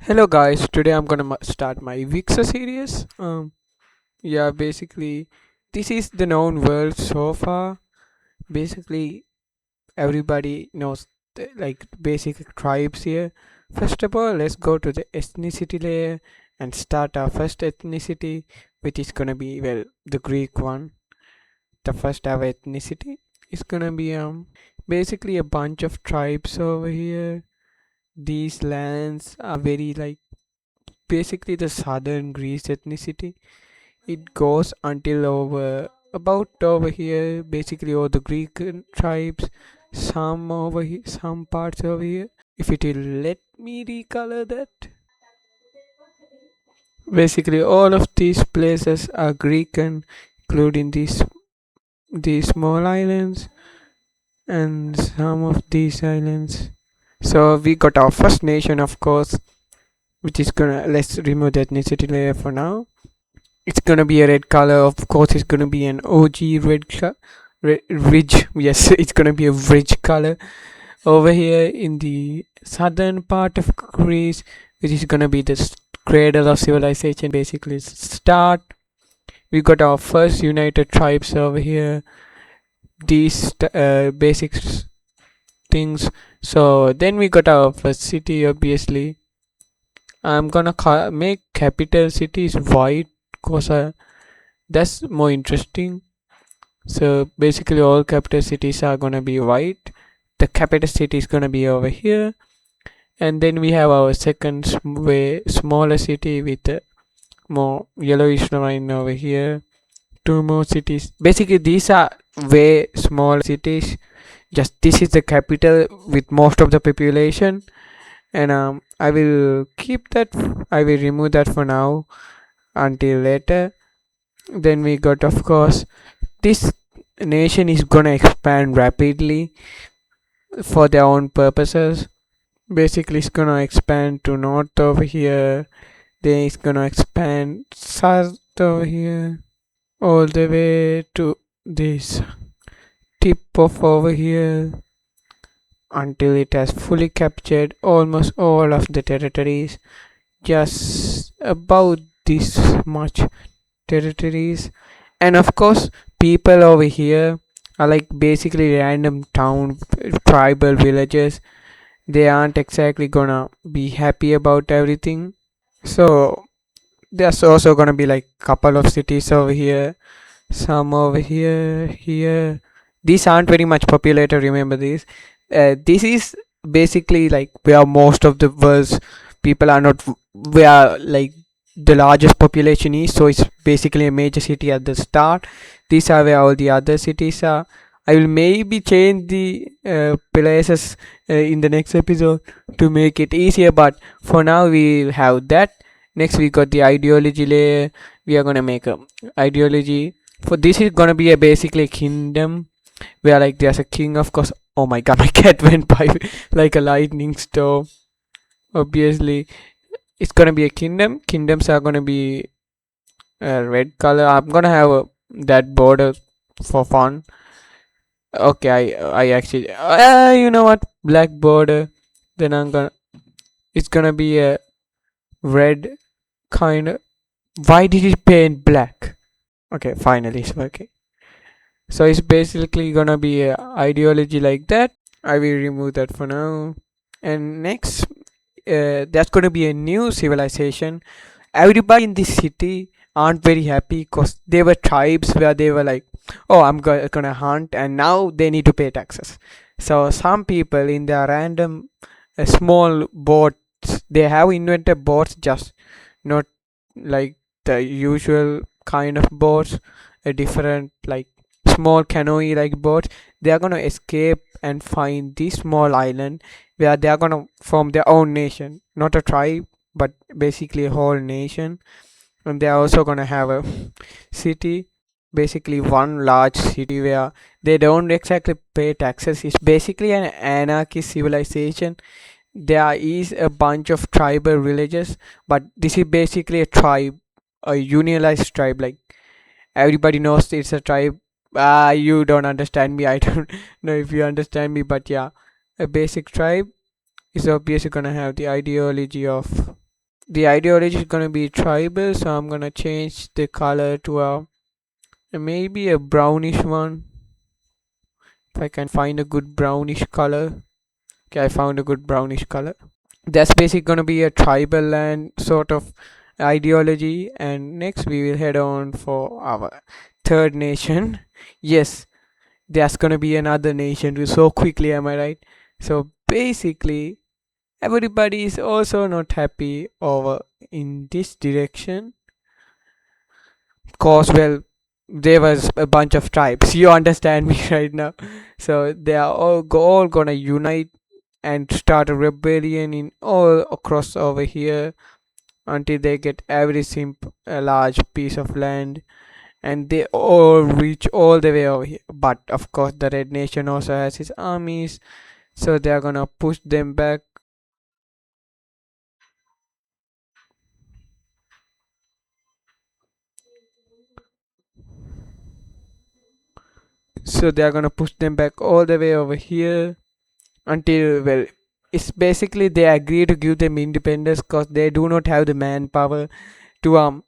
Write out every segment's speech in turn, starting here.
Hello guys, today I'm gonna start my Wicso series. Yeah, basically, this is the known world so far. Basically, everybody knows like basic tribes here. First of all, let's go to the ethnicity layer and start our first ethnicity, which is gonna be the Greek one. The first ever ethnicity is gonna be basically a bunch of tribes over here. These lands are very like basically the southern Greece ethnicity. It goes until over about over here, basically all the Greek tribes, some over here, some parts over here. If it will let me recolor that. Basically all of these places are Greek and including these small islands and some of these islands. So we got our first nation of course, which is gonna let's remove the ethnicity layer for now. It's gonna be a red color. Of course, it's gonna be an OG ridge. Yes, it's gonna be a ridge color over here in the southern part of Greece, which is gonna be the cradle of civilization. Basically, start. We got our first united tribes over here. These basic things. So then we got our first city. Obviously, I'm gonna make capital cities white, cause that's more interesting. So basically all capital cities are gonna be white. The capital city is gonna be over here, and then we have our second way smaller city with more yellowish line over here. Two more cities. Basically these are way small cities. Just this is the capital with most of the population, and I will keep that. I will remove that for now until later. Then we got of course this nation is gonna expand rapidly for their own purposes. Basically, it's gonna expand to north over here, then it's gonna expand south over here, all the way to this tip of over here until it has fully captured almost all of the territories. Just about this much territories, and of course, people over here are like basically random town tribal villages. They aren't exactly gonna be happy about everything. So there's also gonna be like couple of cities over here, some over here. These aren't very much populated. Remember this. This is basically like where most of the world's people are not. Where like the largest population is. So it's basically a major city at the start. These are where all the other cities are. I will maybe change the places in the next episode to make it easier, but for now we have that. Next we got the ideology layer. We are gonna make a ideology for this is gonna be a basically kingdom where like there's a king of course. Oh my god, my cat went by like a lightning storm. Obviously it's gonna be a kingdom. Kingdoms are gonna be a red color. I'm gonna have that border for fun. Okay, I actually you know what, black border. Then it's gonna be a red kind of. Why did it paint black? Okay, finally it's working. So it's basically gonna be a ideology like that. I will remove that for now. And next, there's gonna be a new civilization. Everybody in this city aren't very happy because they were tribes where they were like, oh, I'm gonna hunt, and now they need to pay taxes. So some people in their random small boats, they have invented boats, just not like the usual kind of boats, a different like small canoe like boats. They are gonna escape and find this small island where they are gonna form their own nation, not a tribe, but basically a whole nation. And they are also gonna have a city, basically one large city where they don't exactly pay taxes. It's basically an anarchist civilization. There is a bunch of tribal villages, but this is basically a tribe, a unionized tribe. Like everybody knows it's a tribe. You don't understand me. I don't know if you understand me, but yeah, a basic tribe is obviously gonna have the ideology of The ideology is gonna be tribal, so I'm gonna change the color to a maybe a brownish one. If I can find a good brownish color. Okay, I found a good brownish color. That's basically gonna be a tribal land sort of ideology. And next we will head on for our third nation. Yes, there's gonna be another nation so quickly, am I right? So basically everybody is also not happy over in this direction, cause well there was a bunch of tribes, you understand me right now. So they are all gonna unite and start a rebellion in all across over here until they get every a large piece of land, and they all reach all the way over here. But of course the red nation also has its armies, so they are gonna push them back. So they are gonna push them back all the way over here until well, it's basically they agree to give them independence because they do not have the manpower to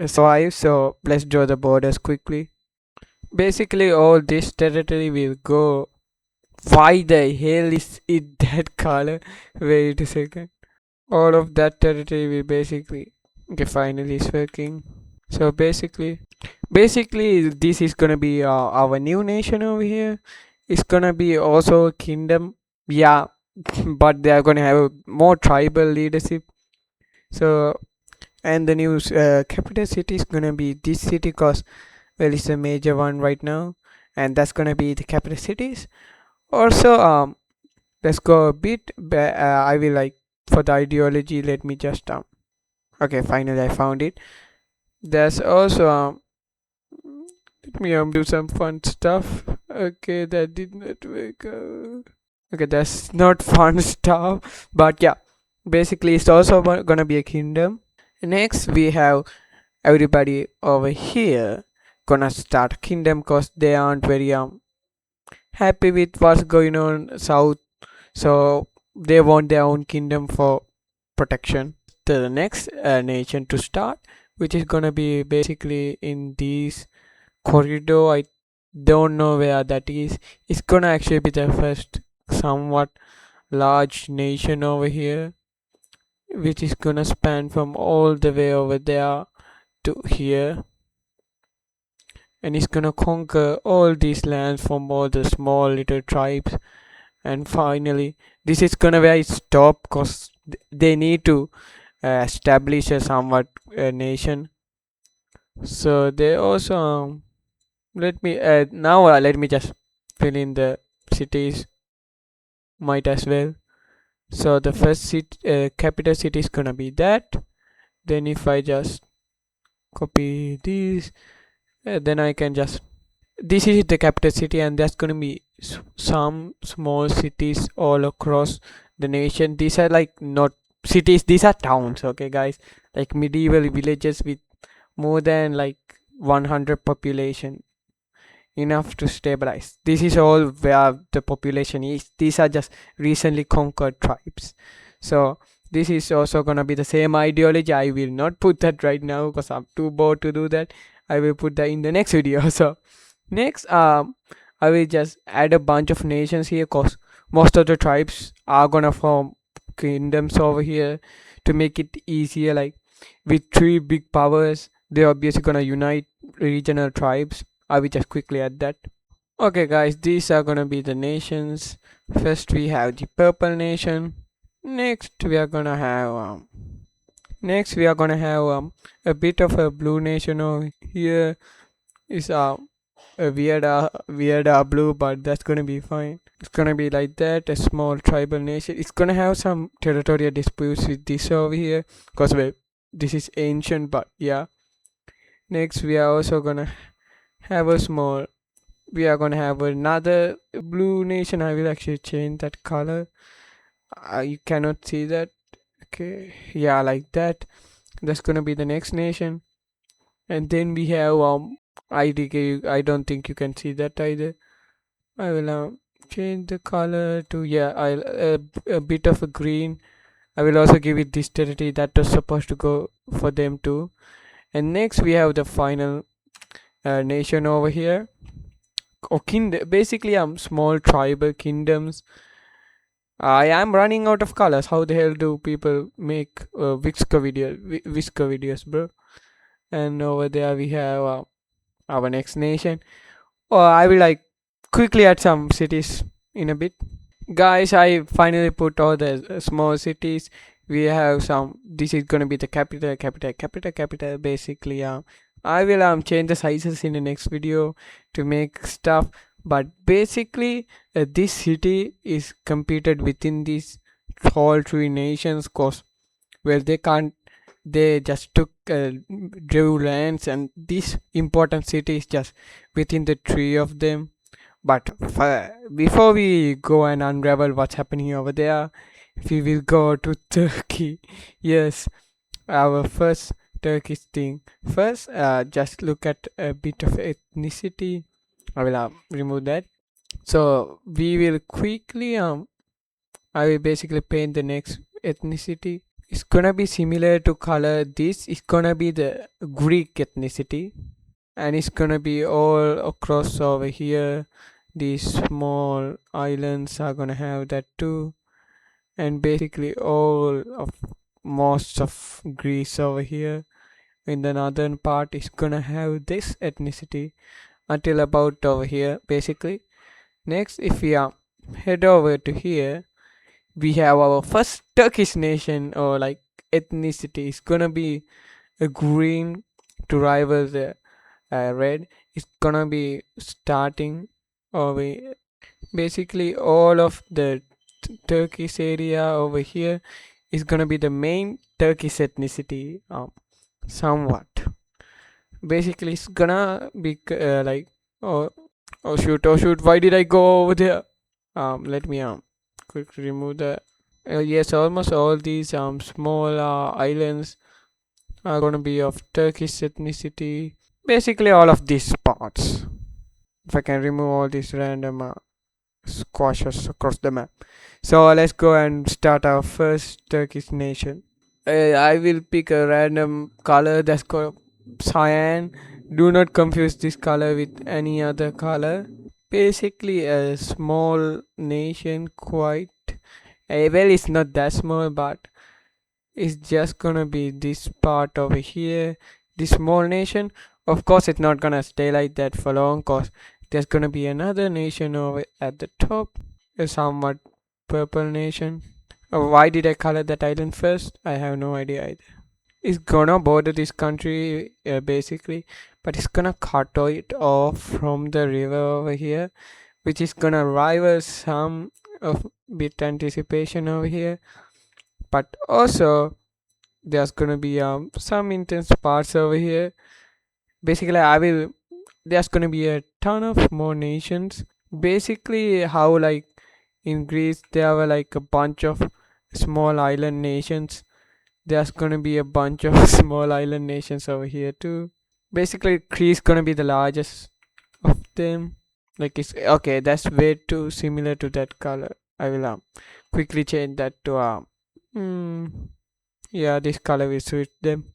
survive. So let's draw the borders quickly. Basically all this territory will go. Why the hell is it that color? Wait a second. All of that territory will basically, okay, finally it's working. So basically this is gonna be our new nation over here. It's gonna be also a kingdom, yeah, but they are gonna have more tribal leadership. So and the new capital city is gonna be this city, cause well it's a major one right now, and that's gonna be the capital cities. Also let's go a bit. I will like for the ideology. Let me just okay, finally I found it. There's also let me do some fun stuff. Okay, that did not work out. Okay, that's not fun stuff, but yeah, basically it's also gonna be a kingdom. Next we have everybody over here gonna start a kingdom cause they aren't very happy with what's going on south, so they want their own kingdom for protection. The next nation to start, which is gonna be basically in these corridor. I don't know where that is. It's gonna actually be the first somewhat large nation over here, which is gonna span from all the way over there to here, and it's gonna conquer all these lands from all the small little tribes. And finally, this is gonna where it stop because they need to establish a somewhat nation. So they also let me now let me just fill in the cities might as well. So the first capital city is gonna be that. Then if I just copy this, then I can just this is the capital city, and there's gonna be some small cities all across the nation. These are like not cities; these are towns. Okay, guys, like medieval villages with more than like 100 population, enough to stabilize. This is all where the population is. These are just recently conquered tribes. So this is also gonna be the same ideology. I will not put that right now because I'm too bored to do that. I will put that in the next video. So next I will just add a bunch of nations here because most of the tribes are gonna form kingdoms over here to make it easier, like with three big powers they're obviously gonna unite regional tribes. I will just quickly add that. Okay, guys, these are gonna be the nations. First, we have the purple nation. Next, we are gonna have a bit of a blue nation over here. Is a weird blue, but that's gonna be fine. It's gonna be like that. A small tribal nation. It's gonna have some territorial disputes with this over here, cause well, this is ancient, but yeah. Next, we are also gonna have a small we are gonna have another blue nation. I will actually change that color. You cannot see that. Okay, yeah, like that. That's gonna be the next nation. And then we have IDK. I don't think you can see that either. I will change the color to, yeah, a bit of a green. I will also give it this territory that was supposed to go for them too. And next we have the final nation over here, or basically small tribal kingdoms. I am running out of colors. How the hell do people make Wicso videos, bro? And over there we have our next nation. Oh, I will like quickly add some cities in a bit. Guys, I finally put all the small cities. We have some. This is gonna be the capital. Basically, I will change the sizes in the next video to make stuff. But basically, this city is competed within these all three nations, cause where they can't. They just took drew lands, and this important city is just within the three of them. But before we go and unravel what's happening over there, we will go to Turkey. Yes, our first Turkish thing. First, just look at a bit of ethnicity. I will remove that. So we will quickly I will basically paint the next ethnicity. It's gonna be similar to color. This is gonna be the Greek ethnicity, and it's gonna be all across over here. These small islands are gonna have that too, and basically all of most of Greece over here in the northern part is gonna have this ethnicity until about over here basically. Next, if we head over to here, we have our first Turkish nation, or like ethnicity. It's gonna be a green to rival the red. It's gonna be starting over basically all of the Turkish area over here is gonna be the main Turkish ethnicity. Somewhat. Basically, it's gonna be like oh oh shoot, why did I go over there? Let me quickly remove the. Yes, almost all these small islands are gonna be of Turkish ethnicity. Basically, all of these spots. If I can remove all these random squashes across the map. So let's go and start our first Turkish nation. I will pick a random color that's called cyan. Do not confuse this color with any other color. Basically, a small nation, quite. Well, it's not that small, but it's just gonna be this part over here. This small nation. Of course, it's not gonna stay like that for long, cause there's gonna be another nation over at the top, a somewhat purple nation. Why did I color that island first? I have no idea either. It's gonna border this country basically, but it's gonna cut it off from the river over here, which is gonna rival some of bit anticipation over here. But also there's gonna be some intense parts over here. Basically, there's gonna be a ton of more nations. Basically, how like in Greece there were like a bunch of small island nations. There's gonna be a bunch of small island nations over here too. Basically, Greece gonna be the largest of them. Like it's okay. That's way too similar to that color. I will quickly change that to yeah, this color will suit them.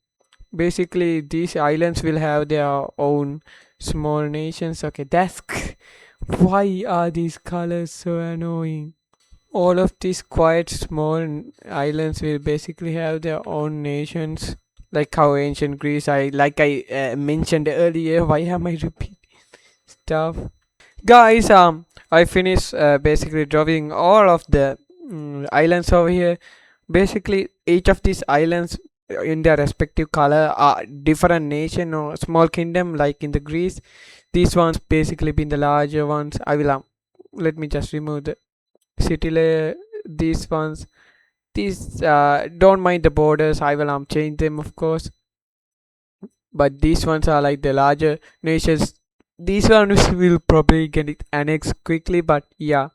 Basically, these islands will have their own small nations. Okay, that's why are these colors so annoying? All of these quite small islands will basically have their own nations, like how ancient Greece. I mentioned earlier. Why am I repeating stuff, guys? I finished basically drawing all of the islands over here. Basically, each of these islands in their respective color are different nation or small kingdom, like in the Greece. These ones basically being the larger ones. I will let me just remove the city layer. These ones, these don't mind the borders. I will change them, of course, but these ones are like the larger nations. These ones will probably get it annexed quickly, but yeah,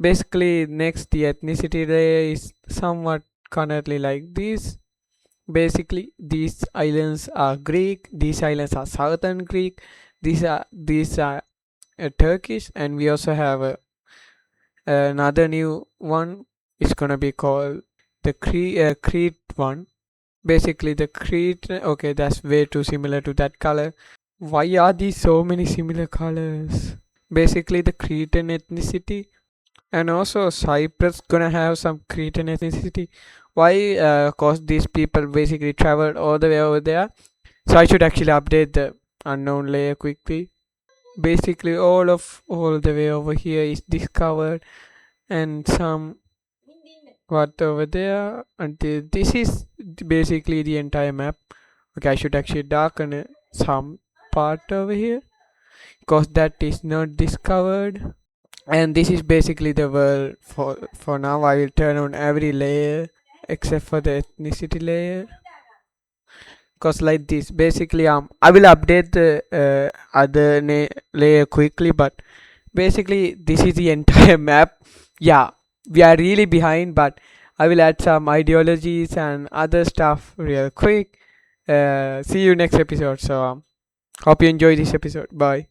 basically next the ethnicity layer is somewhat currently like this. Basically, these islands are Greek, these islands are southern Greek, these are Turkish, and we also have another new one. It's gonna be called the Crete one. Basically, the Crete. Okay, that's way too similar to that color. Why are these so many similar colors? Basically, the Cretan ethnicity, and also Cyprus gonna have some Cretan ethnicity. Why? Cause these people basically traveled all the way over there. So I should actually update the unknown layer quickly. Basically, all the way over here is discovered, and some what over there until this is basically the entire map. Okay, I should actually darken some part over here because that is not discovered. And this is basically the world. For now I will turn on every layer except for the ethnicity layer, because like this basically I will update the other layer quickly, but basically this is the entire map. Yeah, we are really behind, but I will add some ideologies and other stuff real quick. See you next episode. So hope you enjoy this episode. Bye.